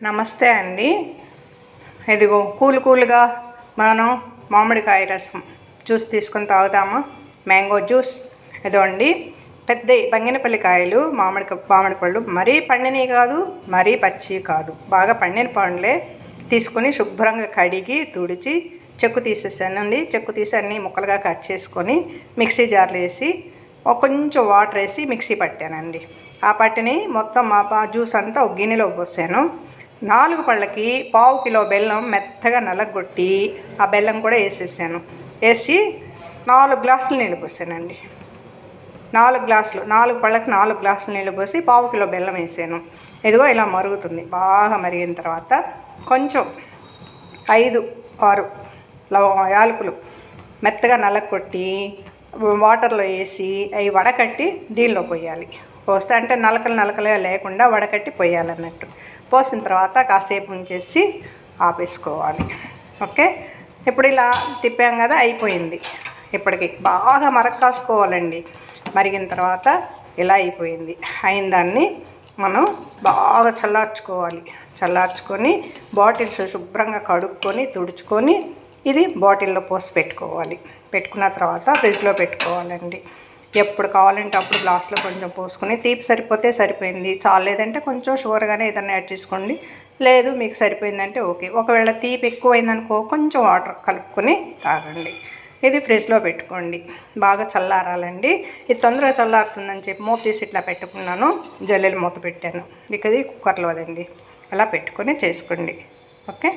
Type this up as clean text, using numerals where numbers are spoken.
నమస్తే అండి. ఇదిగో కూల్గా మనం మామిడికాయ రసం జ్యూస్ తీసుకొని తాగుతామా? Mango juice. ఇదో అండి, పెద్ద బంగినపల్లి కాయలు, మామిడి పళ్ళు, మరీ పండినవి కాదు, మరీ పచ్చి కాదు, బాగా పండిన పండ్లే తీసుకొని శుభ్రంగా కడిగి తుడిచి చెక్కు తీసేసానండి. చెక్కు తీసి అన్నీ ముక్కలుగా కట్ చేసుకొని మిక్సీ జార్లో వేసి కొంచెం వాటర్ వేసి మిక్సీ పట్టానండి. ఆ పట్టిని మొత్తం ఆ జ్యూస్ అంతా ఒక గిన్నెలో పోసాను. 4 పళ్ళకి 1/2 కిలో బెల్లం మెత్తగా నలగొట్టి ఆ బెల్లం కూడా వేసేసాను. వేసి 4 గ్లాసులు నీళ్ళు పోసానండి. 4 పళ్ళకి 4 గ్లాసులు నీళ్ళు పోసి 1/2 కిలో బెల్లం వేసాను. ఇదిగో ఇలా మరుగుతుంది. బాగా మరిగిన తర్వాత కొంచెం 5-6 యాలకులు మెత్తగా నలగొట్టి వాటర్లో వేసి అవి వడకట్టి దీనిలో పోయాలి. పోస్తే అంటే నలకలు లేకుండా వడకట్టి పోయాలన్నట్టు. పోసిన తర్వాత కాసేపు ఉంచేసి ఆపేసుకోవాలి. ఓకే, ఇప్పుడు ఇలా తిప్పాం కదా, అయిపోయింది. ఇప్పటికి బాగా కాసుకోవాలండి. మరిగిన తర్వాత ఇలా అయిపోయింది. అయిన దాన్ని మనం బాగా చల్లార్చుకొని బాటిల్స్ శుభ్రంగా కడుక్కొని తుడుచుకొని ఇది బాటిల్లో పోసి పెట్టుకున్న తర్వాత ఫ్రిడ్జ్లో పెట్టుకోవాలండి. ఎప్పుడు కావాలంటే అప్పుడు గ్లాస్లో కొంచెం పోసుకొని, తీపి సరిపోతే సరిపోయింది, చాలేదంటే కొంచెం షుగర్గానే ఏదైనా యాడ్ చేసుకోండి. లేదు మీకు సరిపోయిందంటే ఓకే. ఒకవేళ తీపి ఎక్కువైందనుకో కొంచెం వాటర్ కలుపుకొని తాగండి. ఇది ఫ్రిడ్జ్లో పెట్టుకోండి. బాగా చల్లారాలండి. ఇది తొందరగా చల్లారుతుందని చెప్పి మూత తీసి ఇట్లా పెట్టుకున్నాను. జల్లెలు మూత పెట్టాను. ఇక ఇది కుక్కర్లో అదండి. అలా పెట్టుకొని చేసుకోండి. ఓకే.